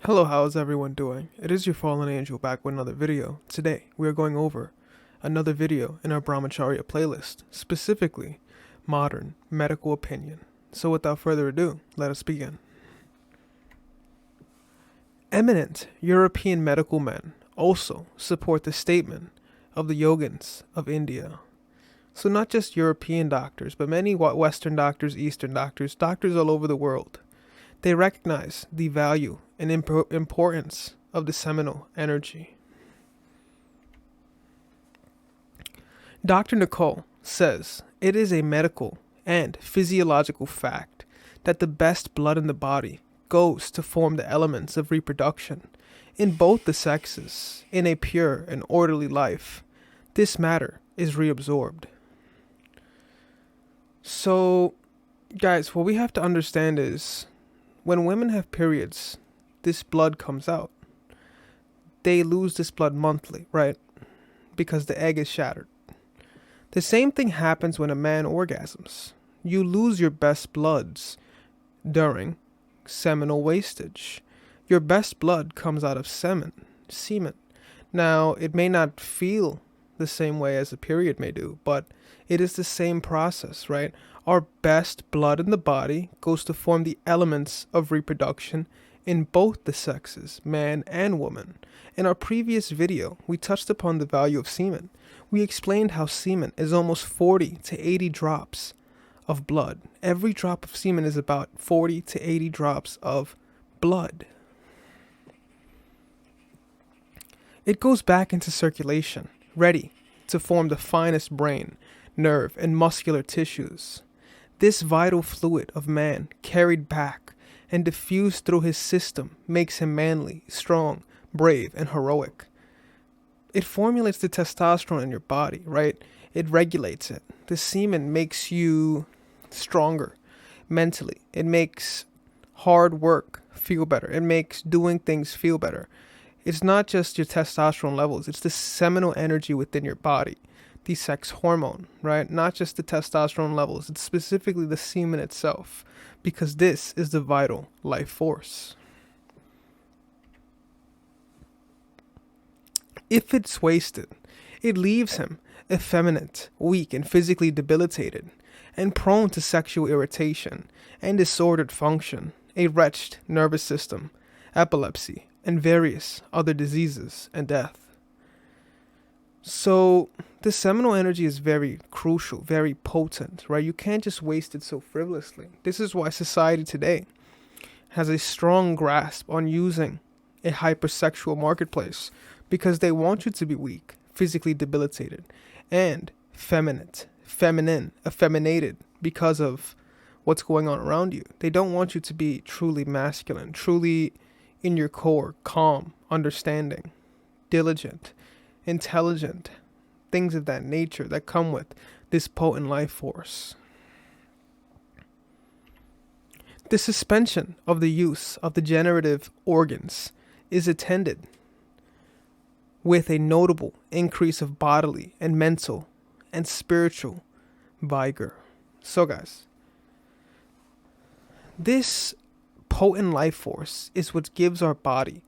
Hello, how's everyone doing? It is your fallen angel back with another video. Today, we are going over another video in our Brahmacharya playlist, specifically modern medical opinion. So without further ado, let us begin. Eminent European medical men also support the statement of the yogins of India. So not just European doctors, but many Western doctors, Eastern doctors, doctors all over the world. They recognize the value and importance of the seminal energy. Dr. Nicole says it is a medical and physiological fact that the best blood in the body goes to form the elements of reproduction in both the sexes in a pure and orderly life. This matter is reabsorbed. So, guys, what we have to understand is when women have periods, this blood comes out. They lose this blood monthly, right? Because the egg is shattered. The same thing happens when a man orgasms. You lose your best bloods during seminal wastage. Your best blood comes out of semen. Now, it may not feel the same way as a period may do, but it is the same process, right? Our best blood in the body goes to form the elements of reproduction in both the sexes, man and woman. In our previous video, we touched upon the value of semen. We explained how semen is almost 40 to 80 drops of blood. Every drop of semen is about 40 to 80 drops of blood. It goes back into circulation, ready to form the finest brain, nerve, and muscular tissues. This vital fluid of man carried back and diffused through his system makes him manly, strong, brave, and heroic. It formulates the testosterone in your body, right? It regulates it. The semen makes you stronger mentally. It makes hard work feel better. It makes doing things feel better. It's not just your testosterone levels, it's the seminal energy within your body, the sex hormone, right? Not just the testosterone levels, it's specifically the semen itself, because this is the vital life force. If it's wasted, it leaves him effeminate, weak, and physically debilitated, and prone to sexual irritation and disordered function, a wretched nervous system, epilepsy, and various other diseases and death. So the seminal energy is very crucial, very potent, right? You can't just waste it so frivolously. This is why society today has a strong grasp on using a hypersexual marketplace, because they want you to be weak, physically debilitated, and feminine, effeminated because of what's going on around you. They don't want you to be truly masculine, truly in your core, calm, understanding, diligent, intelligent, things of that nature that come with this potent life force. The suspension of the use of the generative organs is attended with a notable increase of bodily and mental and spiritual vigor. So guys, this potent life force is what gives our body,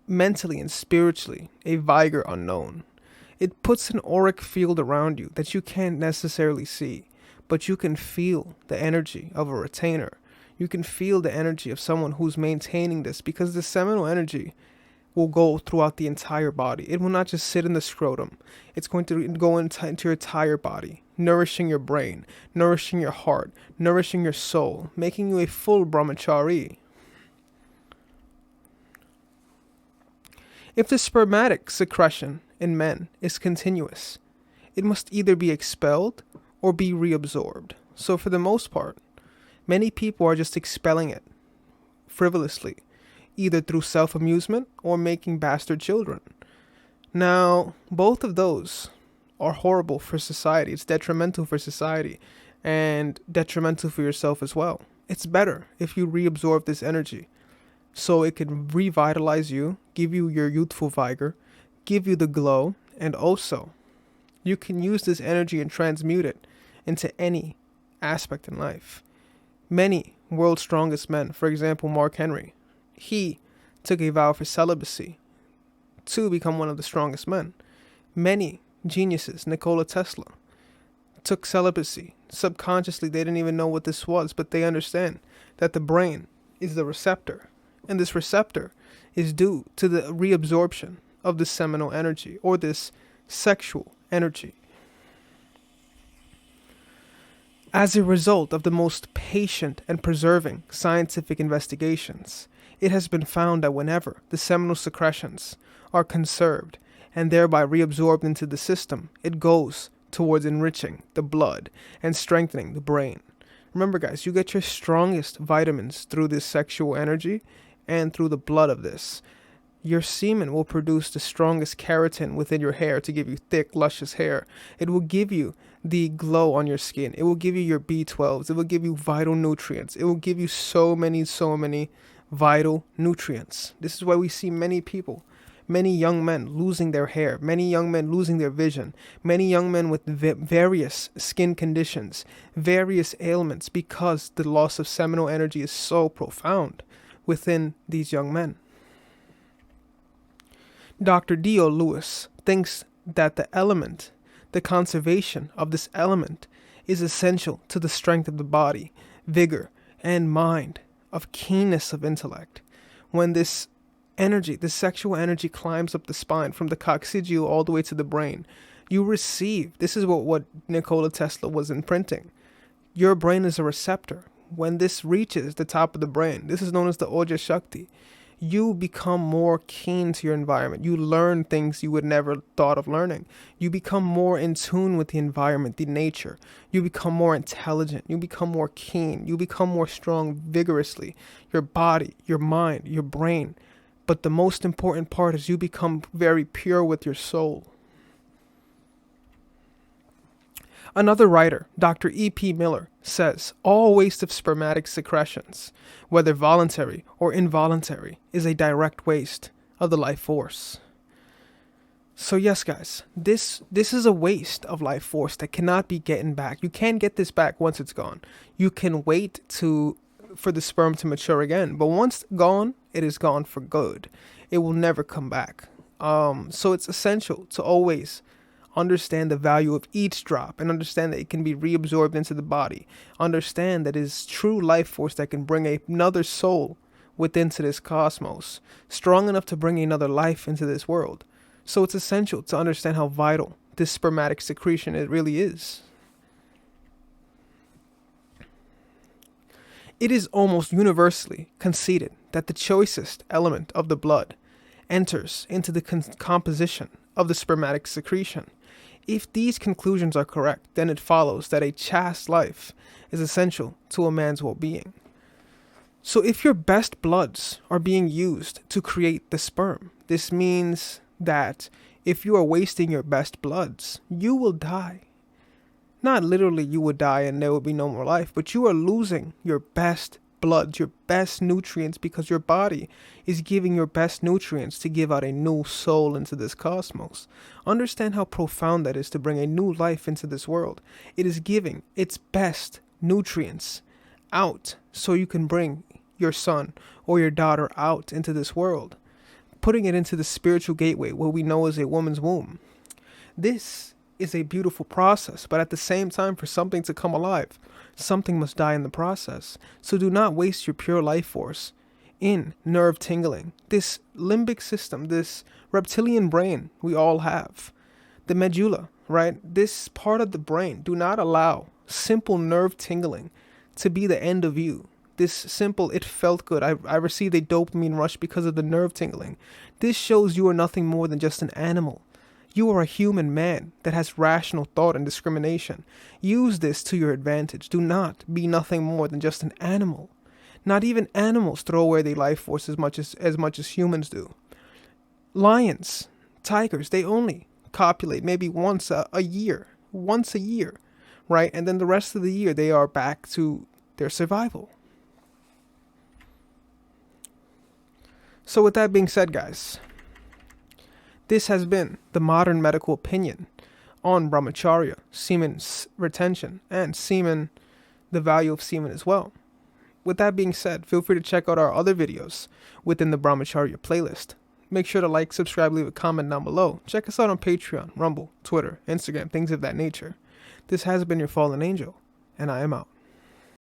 mentally and spiritually, a vigor unknown. It puts an auric field around you that you can't necessarily see, but you can feel the energy of a retainer. You can feel the energy of someone who's maintaining this, because the seminal energy will go throughout the entire body. It will not just sit in the scrotum. It's going to go into your entire body, nourishing your brain, nourishing your heart, nourishing your soul, making you a full Brahmachari. If the spermatic secretion in men is continuous, it must either be expelled or be reabsorbed. So for the most part, many people are just expelling it frivolously, either through self-amusement or making bastard children. Now, both of those are horrible for society. It's detrimental for society and detrimental for yourself as well. It's better if you reabsorb this energy so it can revitalize you, give you your youthful vigor, give you the glow, and also you can use this energy and transmute it into any aspect in life. Many world's strongest men, for example, Mark Henry, He took a vow for celibacy to become one of the strongest men. Many geniuses, Nikola Tesla, took celibacy. Subconsciously, they didn't even know what this was, but they understand that the brain is the receptor. And this receptor is due to the reabsorption of the seminal energy, or this sexual energy. As a result of the most patient and preserving scientific investigations, it has been found that whenever the seminal secretions are conserved and thereby reabsorbed into the system, it goes towards enriching the blood and strengthening the brain. Remember, guys, you get your strongest vitamins through this sexual energy and through the blood of this. Your semen will produce the strongest keratin within your hair to give you thick, luscious hair. It will give you the glow on your skin. It will give you your B12s. It will give you vital nutrients. It will give you so many vital nutrients. This is why we see many people, many young men losing their hair, many young men losing their vision, many young men with various skin conditions, various ailments, because the loss of seminal energy is so profound within these young men. Dr. D.O. Lewis thinks that the conservation of this element is essential to the strength of the body, vigor, and mind, of keenness of intellect. When this energy, this sexual energy, climbs up the spine from the coccygeal all the way to the brain, you receive, this is what Nikola Tesla was imprinting. Your brain is a receptor. When this reaches the top of the brain, this is known as the Oja Shakti, you become more keen to your environment. You learn things you would never thought of learning. You become more in tune with the environment, the nature. You become more intelligent. You become more keen. You become more strong vigorously. Your body, your mind, your brain. But the most important part is you become very pure with your soul. Another writer, Dr. E.P. Miller, says all waste of spermatic secretions, whether voluntary or involuntary, is a direct waste of the life force. So yes, guys, this is a waste of life force that cannot be gotten back. You can't get this back once it's gone. You can wait for the sperm to mature again, but once gone, it is gone for good. It will never come back. So it's essential to always understand the value of each drop and understand that it can be reabsorbed into the body. Understand that it is true life force that can bring another soul within to this cosmos, strong enough to bring another life into this world. So it's essential to understand how vital this spermatic secretion it really is. It is almost universally conceded that the choicest element of the blood enters into the composition of the spermatic secretion. If these conclusions are correct, then it follows that a chaste life is essential to a man's well-being. So if your best bloods are being used to create the sperm, this means that if you are wasting your best bloods, you will die. Not literally you will die and there will be no more life, but you are losing your best blood, your best nutrients, because your body is giving your best nutrients to give out a new soul into this cosmos. Understand how profound that is, to bring a new life into this world. It is giving its best nutrients out so you can bring your son or your daughter out into this world, putting it into the spiritual gateway, what we know as a woman's womb. This is a beautiful process, but at the same time, for something to come alive, something must die in the process. So do not waste your pure life force in nerve tingling. This limbic system, this reptilian brain we all have, the medulla, right? This part of the brain, do not allow simple nerve tingling to be the end of you. This simple, it felt good, I received a dopamine rush because of the nerve tingling. This shows you are nothing more than just an animal. You are a human man that has rational thought and discrimination. Use this to your advantage. Do not be nothing more than just an animal. Not even animals throw away their life force as much as humans do. Lions, tigers, they only copulate maybe once a year, right? And then the rest of the year they are back to their survival. So with that being said, guys, this has been the modern medical opinion on Brahmacharya, semen retention, and semen, the value of semen as well. with that being said, feel free to check out our other videos within the Brahmacharya playlist. Make sure to like, subscribe, leave a comment down below. Check us out on Patreon, Rumble, Twitter, Instagram, things of that nature. This has been your fallen angel, and I am out.